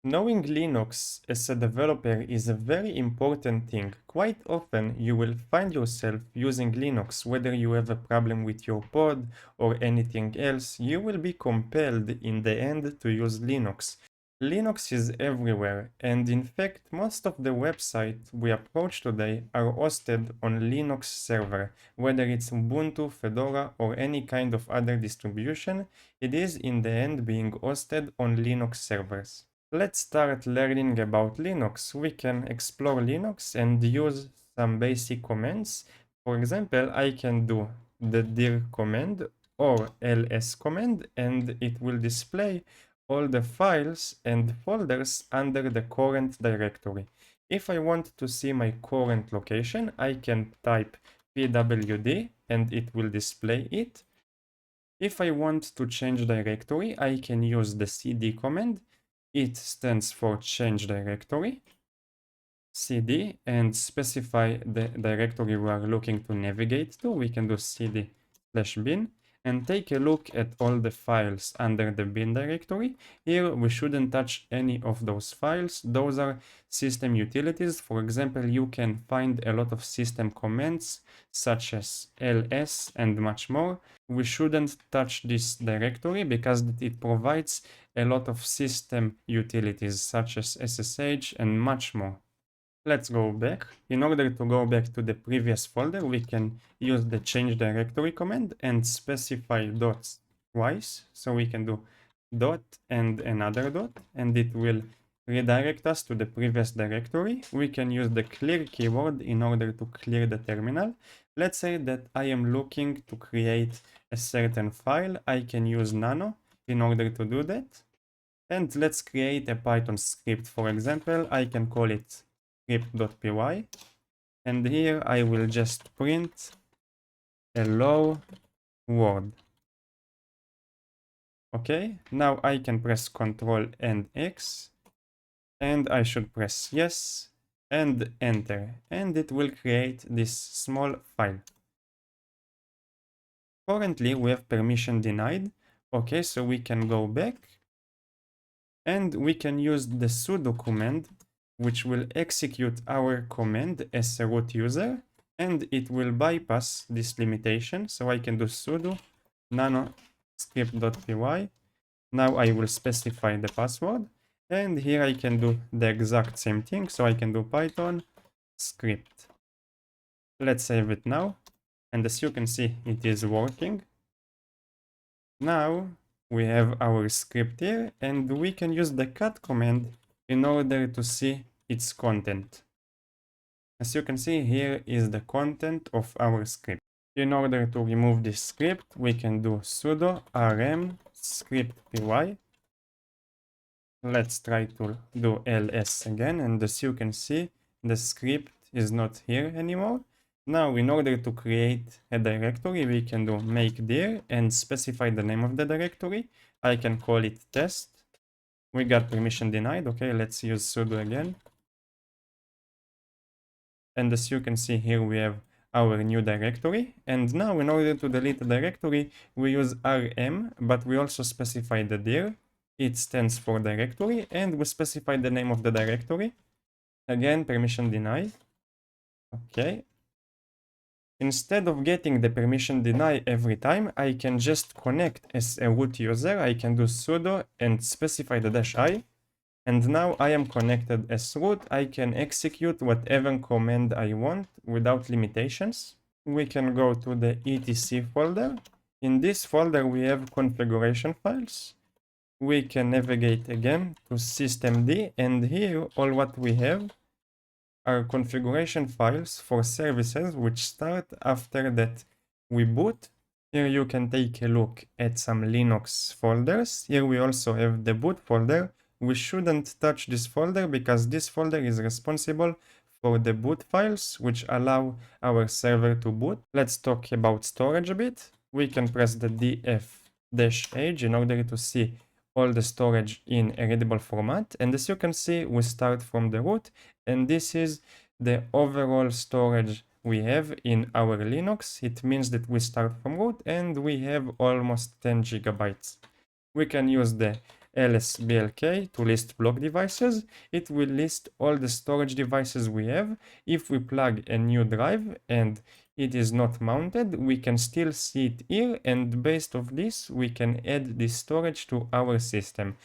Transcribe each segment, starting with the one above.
Knowing Linux as a developer is a very important thing. Quite often you will find yourself using Linux, whether you have a problem with your pod or anything else, you will be compelled in the end to use Linux. Linux is everywhere, and in fact most of the websites we approach today are hosted on Linux server. Whether it's Ubuntu, Fedora or any kind of other distribution, it is in the end being hosted on Linux servers. Let's start learning about Linux. We can explore Linux and use some basic commands. For example, I can do the dir command or ls command and it will display all the files and folders under the current directory. If I want to see my current location, I can type pwd and it will display it. If I want to change directory, I can use the cd command. It stands for change directory, cd, and specify the directory we are looking to navigate to. We can do cd/bin and take a look at all the files under the bin directory. Here we shouldn't touch any of those files. Those are system utilities. For example, you can find a lot of system commands such as ls and much more. We shouldn't touch this directory because it provides a lot of system utilities such as SSH and much more. Let's go back. In order to go back to the previous folder, we can use the change directory command and specify dots twice. So we can do dot and another dot, and it will redirect us to the previous directory. We can use the clear keyword in order to clear the terminal. Let's say that I am looking to create a certain file. I can use nano in order to do that. And let's create a Python script. For example, I can call it script.py, and here I will just print hello world. Okay, now I can press Ctrl and X, and I should press yes and enter, and it will create this small file. Currently we have permission denied. Okay, so we can go back and we can use the sudo command, which will execute our command as a root user, and it will bypass this limitation. So I can do sudo nano script.py. Now I will specify the password, and here I can do the exact same thing. So I can do Python script. Let's save it now, and as you can see, it is working. Now we have our script here, and we can use the cat command in order to see its content. As you can see, here is the content of our script. In order to remove this script, we can do sudo rm script.py. Let's try to do ls again, and as you can see, the script is not here anymore. Now, in order to create a directory, we can do mkdir and specify the name of the directory. I can call it test. We got permission denied. Okay, let's use sudo again. And as you can see here, we have our new directory. And now in order to delete the directory, we use rm, but we also specify the dir. It stands for directory, and we specify the name of the directory. Again, permission denied. Okay. Instead of getting the permission deny every time, I can just connect as a root user. I can do sudo and specify the -i. And now I am connected as root. I can execute whatever command I want without limitations. We can go to the etc folder. In this folder, we have configuration files. We can navigate again to systemd, and here all what we have are configuration files for services which start after that we boot. Here you can take a look at some Linux folders. Here we also have the boot folder. We shouldn't touch this folder because this folder is responsible for the boot files which allow our server to boot. Let's talk about storage a bit. We can press the df-h in order to see all the storage in a readable format. And as you can see, we start from the root, and this is the overall storage we have in our Linux. It means that we start from root and we have almost 10 gigabytes. We can use the lsblk to list block devices. It will list all the storage devices we have. If we plug a new drive and it is not mounted, we can still see it here, and based on this we can add this storage to our system.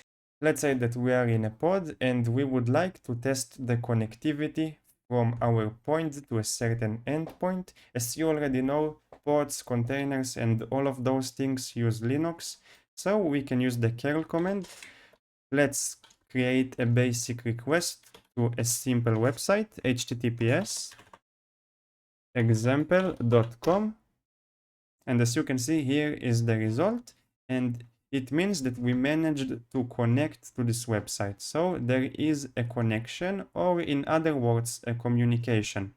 Let's say that we are in a pod and we would like to test the connectivity from our point to a certain endpoint. As you already know, pods, containers, and all of those things use Linux. So we can use the curl command. Let's create a basic request to a simple website, https example.com. And as you can see, here is the result. And it means that we managed to connect to this website. So there is a connection, or in other words, a communication.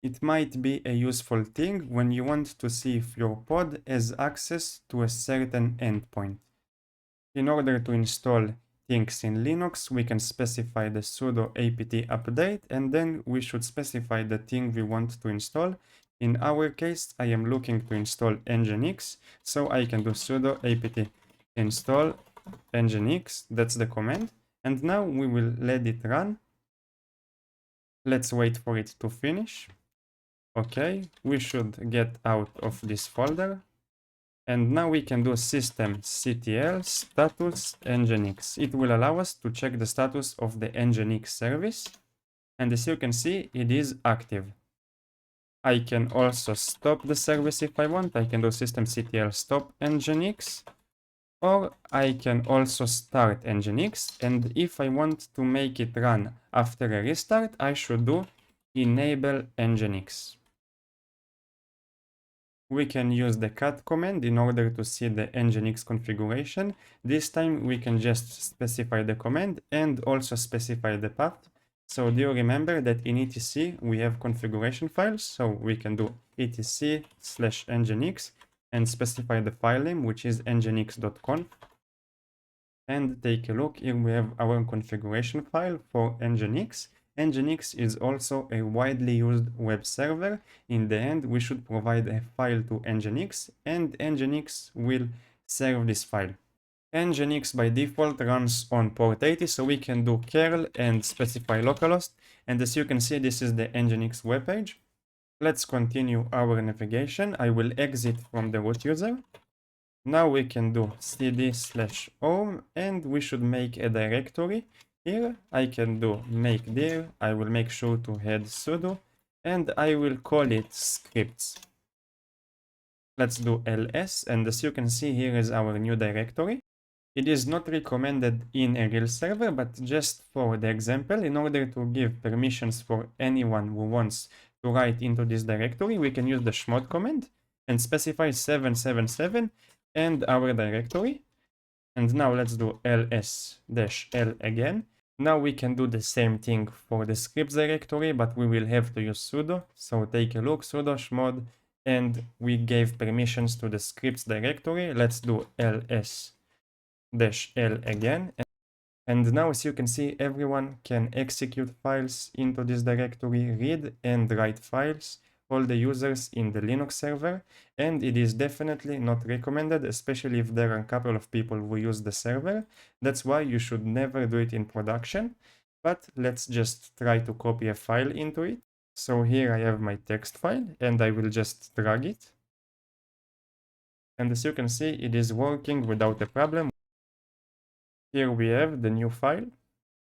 It might be a useful thing when you want to see if your pod has access to a certain endpoint. In order to install things in Linux, we can specify the sudo apt update, and then we should specify the thing we want to install. In our case, I am looking to install Nginx, so I can do sudo apt install Nginx, that's the command, and now we will let it run. Let's wait for it to finish. Okay, we should get out of this folder. And now we can do systemctl status nginx. It will allow us to check the status of the nginx service. And as you can see, it is active. I can also stop the service if I want. I can do systemctl stop nginx. Or I can also start nginx. And if I want to make it run after a restart, I should do enable nginx. We can use the cat command in order to see the nginx configuration. This time we can just specify the command and also specify the path. So do you remember that in etc we have configuration files? So we can do etc/nginx and specify the file name, which is nginx.conf. And take a look, here we have our configuration file for nginx. Nginx is also a widely used web server. In the end, we should provide a file to Nginx, and Nginx will serve this file. Nginx by default runs on port 80, so we can do curl and specify localhost. And as you can see, this is the Nginx webpage. Let's continue our navigation. I will exit from the root user. Now we can do cd/home, and we should make a directory. Here I can do mkdir. I will make sure to add sudo, and I will call it scripts. Let's do ls, and as you can see, here is our new directory. It is not recommended in a real server, but just for the example, in order to give permissions for anyone who wants to write into this directory, we can use the chmod command and specify 777 and our directory. And now let's do ls-l again. Now we can do the same thing for the scripts directory, but we will have to use sudo. So take a look, sudo chmod, and we gave permissions to the scripts directory. Let's do ls-l again. And now, as you can see, everyone can execute files into this directory, read and write files, all the users in the Linux server, and it is definitely not recommended, especially if there are a couple of people who use the server. That's why you should never do it in production. But let's just try to copy a file into it. So here I have my text file, and I will just drag it. And as you can see, it is working without a problem. Here we have the new file.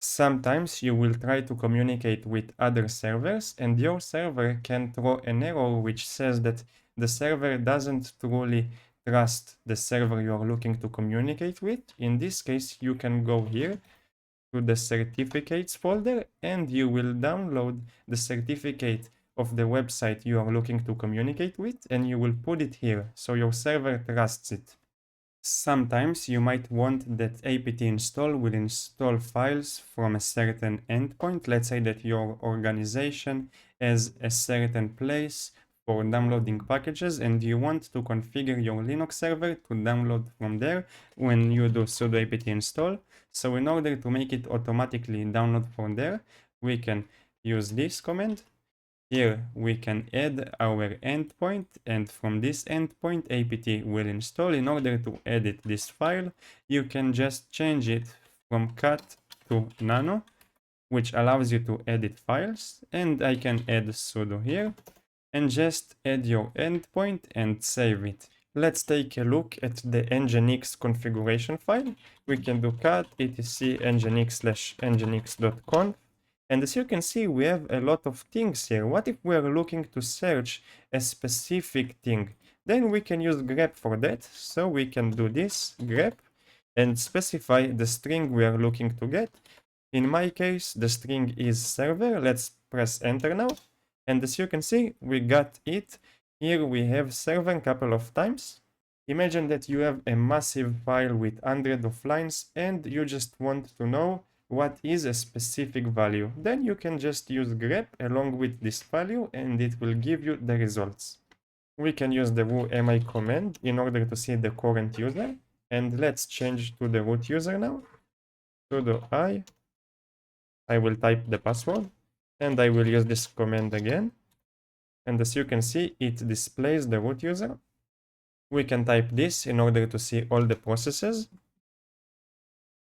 Sometimes you will try to communicate with other servers, and your server can throw an error which says that the server doesn't truly trust the server you are looking to communicate with. In this case, you can go here to the certificates folder, and you will download the certificate of the website you are looking to communicate with, and you will put it here so your server trusts it. Sometimes you might want that apt install will install files from a certain endpoint. Let's say that your organization has a certain place for downloading packages, and you want to configure your Linux server to download from there when you do sudo apt install. So in order to make it automatically download from there, we can use this command. Here we can add our endpoint, and from this endpoint apt will install. In order to edit this file, you can just change it from cat to nano, which allows you to edit files, and I can add sudo here and just add your endpoint and save it. Let's take a look at the nginx configuration file. We can do cat etc nginx/nginx.conf, and as you can see, we have a lot of things here. What if we are looking to search a specific thing? Then we can use grep for that. So we can do this grep and specify the string we are looking to get. In my case, the string is server. Let's press enter now. And as you can see, we got it. Here we have server a couple of times. Imagine that you have a massive file with hundreds of lines and you just want to know what is a specific value. Then you can just use grep along with this value and it will give you the results. We can use the whoami command in order to see the current user. And let's change to the root user now. Sudo I will type the password and I will use this command again. And as you can see, it displays the root user. We can type this in order to see all the processes.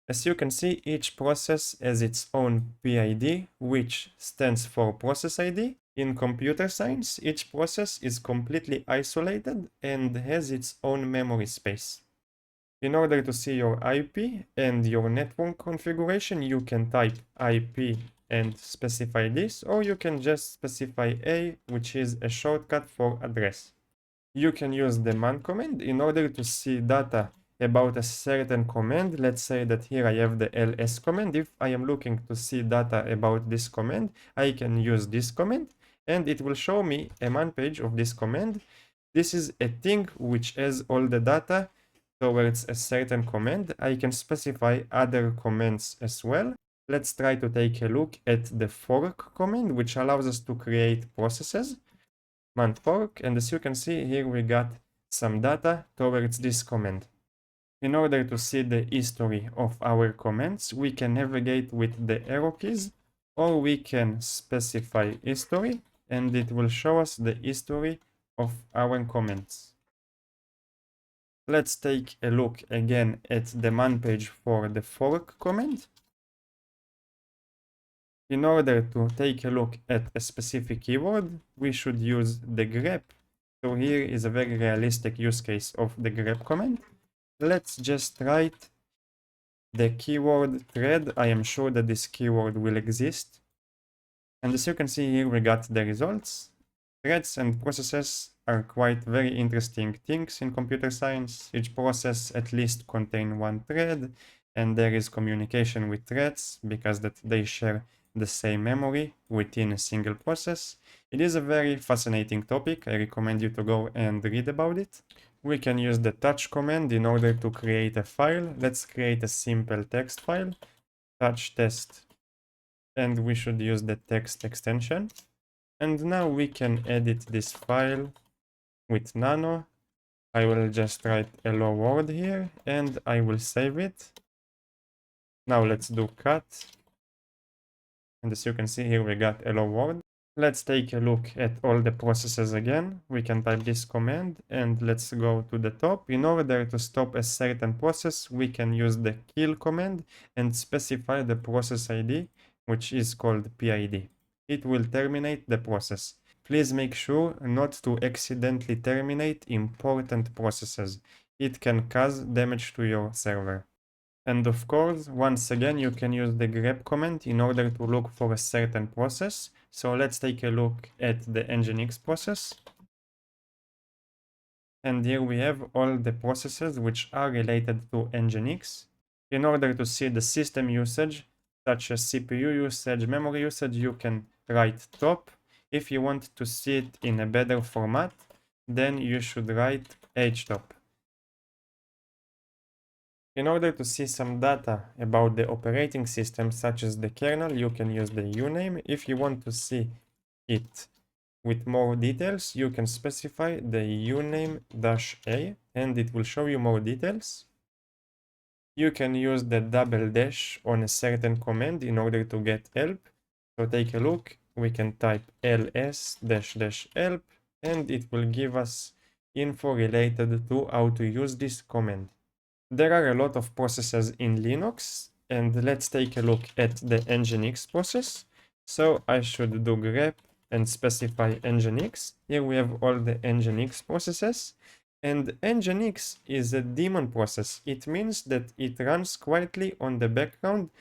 As you can see, each process has its own PID, which stands for process ID. In computer science, each process is completely isolated and has its own memory space. In order to see your IP and your network configuration, you can type IP and specify this, or you can just specify A, which is a shortcut for address. You can use the man command in order to see data about a certain command. Let's say that here I have the ls command. If I am looking to see data about this command, I can use this command and it will show me a man page of this command. This is a thing which has all the data towards a certain command. I can specify other commands as well. Let's try to take a look at the fork command, which allows us to create processes. Man fork, and as you can see here we got some data towards this command. In order to see the history of our commands, we can navigate with the arrow keys, or we can specify history and it will show us the history of our commands. Let's take a look again at the man page for the fork command. In order to take a look at a specific keyword, we should use the grep. So here is a very realistic use case of the grep command. Let's just write the keyword thread. I am sure that this keyword will exist. And as you can see here, we got the results. Threads and processes are quite very interesting things in computer science. Each process at least contains one thread, and there is communication with threads because that they share the same memory within a single process. It is a very fascinating topic. I recommend you to go and read about it. We can use the touch command in order to create a file. Let's create a simple text file, touch test, and we should use the text extension. And now we can edit this file with nano. I will just write hello world here and I will save it. Now let's do cut. And as you can see here, we got hello world. Let's take a look at all the processes again. We can type this command and let's go to the top. In order to stop a certain process, we can use the kill command and specify the process ID, which is called PID. It will terminate the process. Please make sure not to accidentally terminate important processes. It can cause damage to your server. And of course, once again, you can use the grep command in order to look for a certain process. So let's take a look at the nginx process. And here we have all the processes which are related to nginx. In order to see the system usage, such as CPU usage, memory usage, you can write top. If you want to see it in a better format, then you should write htop. In order to see some data about the operating system, such as the kernel, you can use the uname. If you want to see it with more details, you can specify the uname-a and it will show you more details. You can use the double dash on a certain command in order to get help. So take a look. We can type ls-help and it will give us info related to how to use this command. There are a lot of processes in Linux. and let's take a look at the Nginx process. So I should do grep and specify Nginx. Here we have all the Nginx processes. And Nginx is a daemon process. It means that it runs quietly on the background,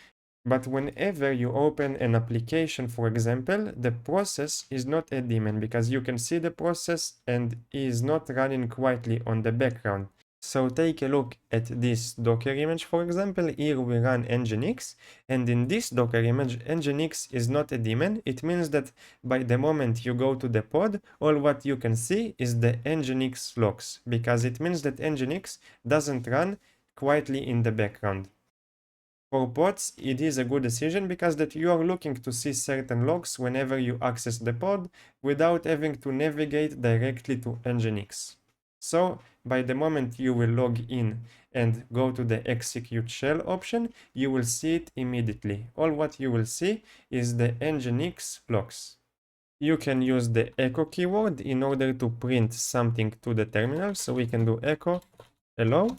but whenever you open an application, for example, the process is not a daemon because you can see the process and is not running quietly on the background. So take a look at this Docker image, for example. Here we run Nginx, and in this Docker image, Nginx is not a daemon. It means that by the moment you go to the pod, all what you can see is the Nginx logs, because it means that Nginx doesn't run quietly in the background. For pods, it is a good decision because that you are looking to see certain logs whenever you access the pod without having to navigate directly to Nginx. So by the moment you will log in and go to the execute shell option, you will see it immediately. All what you will see is the Nginx logs. You can use the echo keyword in order to print something to the terminal. So we can do echo hello.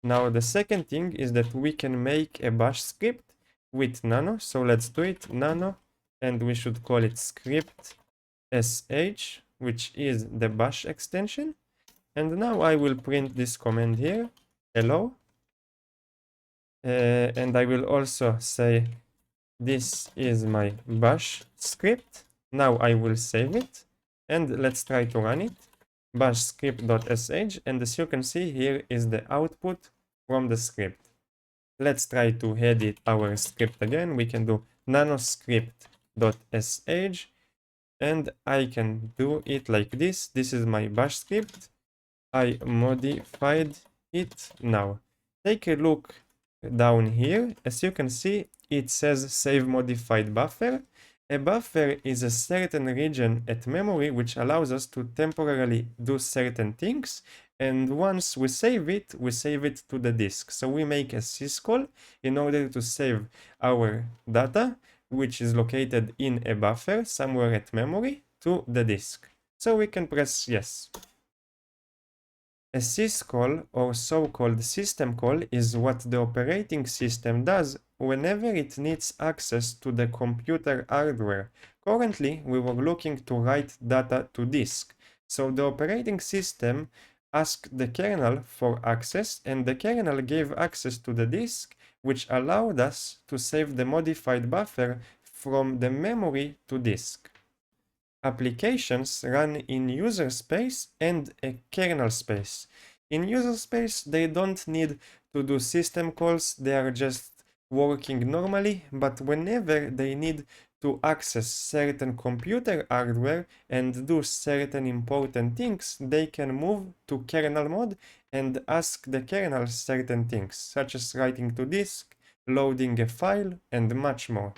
Now the second thing is that we can make a bash script with nano. So let's do it, nano, and we should call it script sh, which is the bash extension. And now I will print this command here, hello. And I will also say this is my bash script. Now I will save it and let's try to run it. Bash script.sh, and as you can see, here is the output from the script. Let's try to edit our script again. We can do nanoscript.sh, and I can do it like this. This is my bash script. I modified it now. Take a look down here. As you can see, it says save modified buffer. A buffer is a certain region at memory which allows us to temporarily do certain things, and once we save it to the disk. So we make a syscall in order to save our data, which is located in a buffer somewhere at memory, to the disk. So we can press yes. A syscall, or so-called system call, is what the operating system does whenever it needs access to the computer hardware. Currently, we were looking to write data to disk. So the operating system asked the kernel for access, and the kernel gave access to the disk, which allowed us to save the modified buffer from the memory to disk. Applications run in user space and a kernel space. In user space, they don't need to do system calls, they are just working normally, but whenever they need to access certain computer hardware and do certain important things, they can move to kernel mode and ask the kernel certain things, such as writing to disk, loading a file, and much more.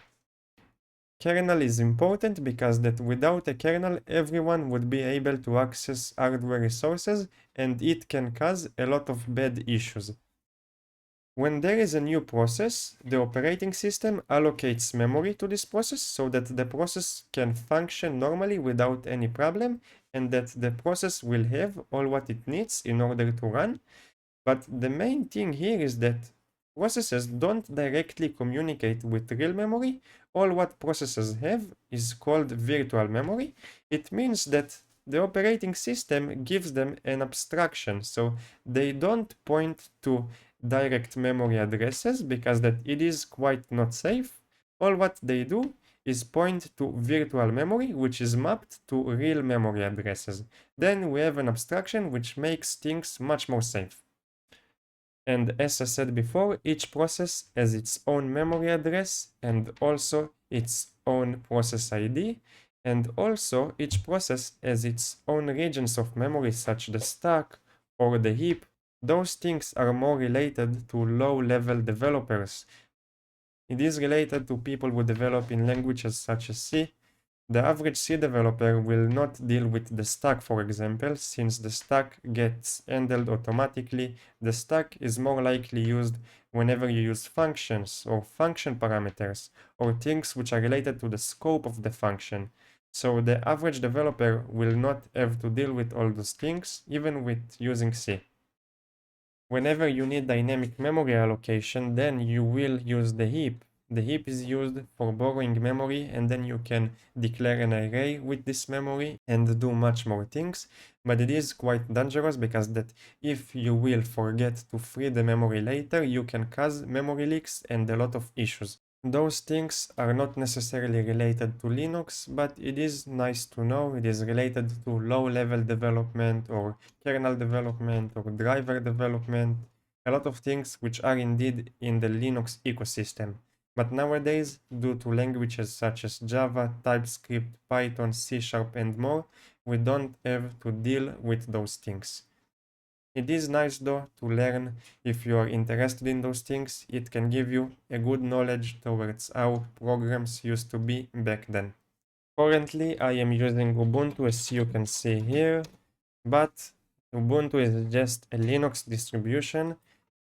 Kernel is important because that without a kernel, everyone would be able to access hardware resources, and it can cause a lot of bad issues. When there is a new process, the operating system allocates memory to this process so that the process can function normally without any problem, and that the process will have all what it needs in order to run. But the main thing here is that processes don't directly communicate with real memory. All what processes have is called virtual memory. It means that the operating system gives them an abstraction, so they don't point to direct memory addresses because that it is quite not safe. All what they do is point to virtual memory, which is mapped to real memory addresses. Then we have an abstraction which makes things much more safe. And as I said before, each process has its own memory address and also its own process ID. And also each process has its own regions of memory, such as the stack or the heap. Those things are more related to low-level developers. It is related to people who develop in languages such as C. The average C developer will not deal with the stack, for example, since the stack gets handled automatically. The stack is more likely used whenever you use functions or function parameters or things which are related to the scope of the function. So the average developer will not have to deal with all those things, even with using C. Whenever you need dynamic memory allocation, then you will use the heap. The heap is used for borrowing memory, and then you can declare an array with this memory and do much more things. But it is quite dangerous because that if you will forget to free the memory later, you can cause memory leaks and a lot of issues. Those things are not necessarily related to Linux, but it is nice to know. It is related to low-level development or kernel development or driver development, a lot of things which are indeed in the Linux ecosystem. But nowadays, due to languages such as Java, TypeScript, Python, C# and more, we don't have to deal with those things. It is nice though to learn if you are interested in those things. It can give you a good knowledge towards how programs used to be back then. Currently, I am using Ubuntu as you can see here, but Ubuntu is just a Linux distribution,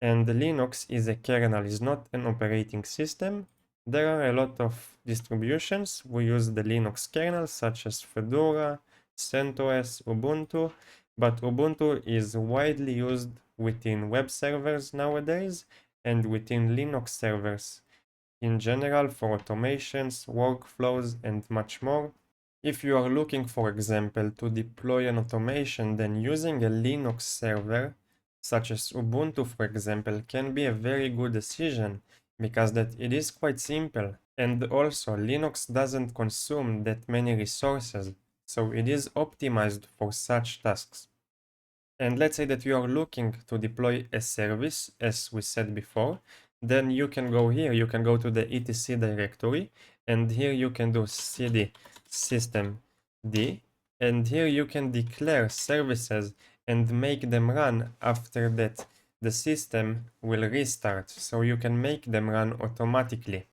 and Linux is a kernel, is not an operating system. There are a lot of distributions who use the Linux kernel, such as Fedora, CentOS, Ubuntu, but Ubuntu is widely used within web servers nowadays and within Linux servers in general for automations, workflows, and much more. If you are looking, for example, to deploy an automation, then using a Linux server, such as Ubuntu, for example, can be a very good decision because that it is quite simple. And also, Linux doesn't consume that many resources, so it is optimized for such tasks. And let's say that you are looking to deploy a service, as we said before, then you can go here, you can go to the etc directory, and here you can do cd systemd, and here you can declare services and make them run. After that, the system will restart, so you can make them run automatically.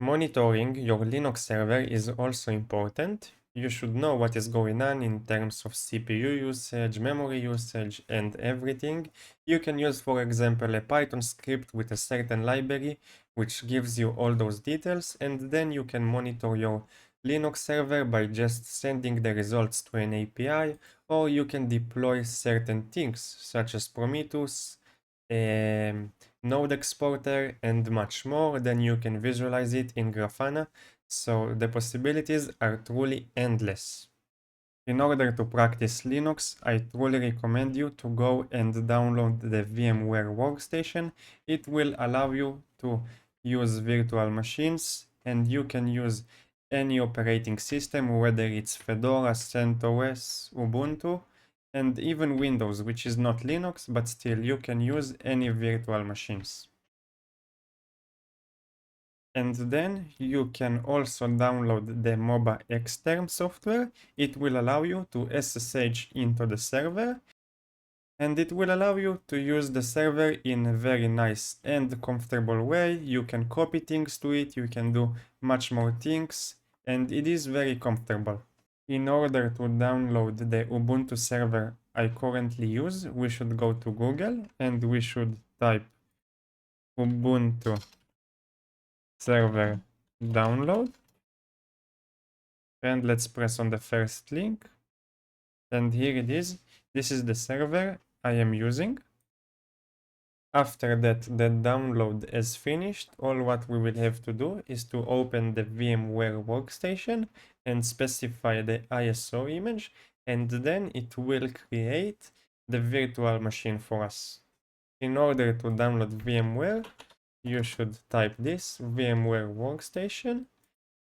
Monitoring your Linux server is also important. You should know what is going on in terms of CPU usage, memory usage, and everything. You can use, for example, a Python script with a certain library which gives you all those details, and then you can monitor your Linux server by just sending the results to an API, or you can deploy certain things such as Prometheus, node exporter, and much more. Then you can visualize it in Grafana, so the possibilities are truly endless. In order to practice Linux, I truly recommend you to go and download the VMware workstation. It will allow you to use virtual machines, and you can use any operating system, whether it's Fedora, CentOS, Ubuntu, and even Windows, which is not Linux, but still you can use any virtual machines. And then you can also download the MobaXterm software. It will allow you to SSH into the server, and it will allow you to use the server in a very nice and comfortable way. You can copy things to it, you can do much more things, and it is very comfortable. In order to download the Ubuntu server I currently use, we should go to Google and we should type Ubuntu server download, and let's press on the first link, and here it is. This is the server I am using. After that, the download is finished. All what we will have to do is to open the VMware workstation and specify the ISO image, and then it will create the virtual machine for us. In order to download VMware, you should type this VMware workstation,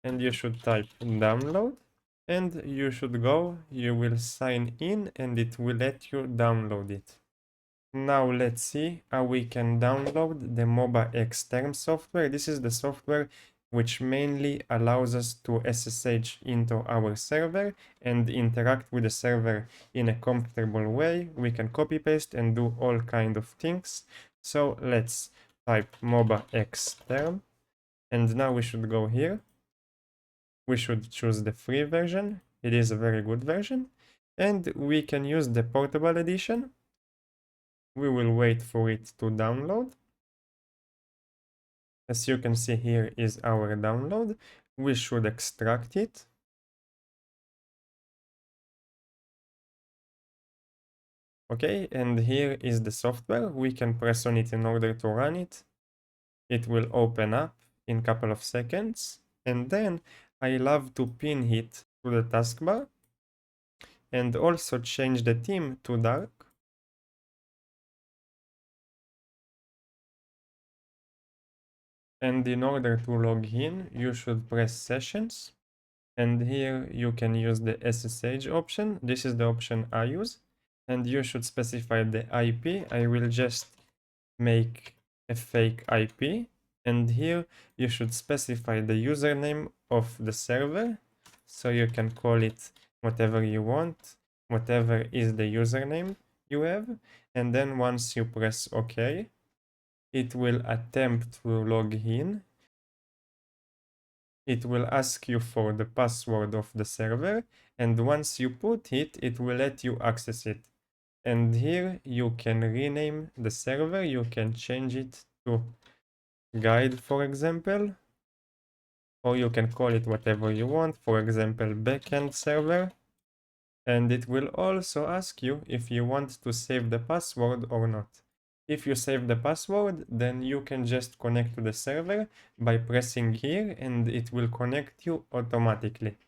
and you should type download, and you should go, you will sign in, and it will let you download it. Now let's see how we can download the MobaXterm software. This is the software which mainly allows us to SSH into our server and interact with the server in a comfortable way. We can copy paste and do all kind of things. So let's type MobaXterm, and now we should go here. We should choose the free version. It is a very good version, and we can use the portable edition. We will wait for it to download. As you can see, here is our download. We should extract it. Okay, and here is the software. We can press on it in order to run it. It will open up in a couple of seconds. And then I love to pin it to the taskbar and also change the theme to dark. And in order to log in, you should press sessions. And here you can use the SSH option. This is the option I use. And you should specify the IP. I will just make a fake IP. And here you should specify the username of the server. So you can call it whatever you want, whatever is the username you have. And then once you press OK, it will attempt to log in. It will ask you for the password of the server, and once you put it, it will let you access it. And here you can rename the server. You can change it to guide, for example, or you can call it whatever you want, for example, backend server. And it will also ask you if you want to save the password or not. If you save the password, then you can just connect to the server by pressing here and it will connect you automatically.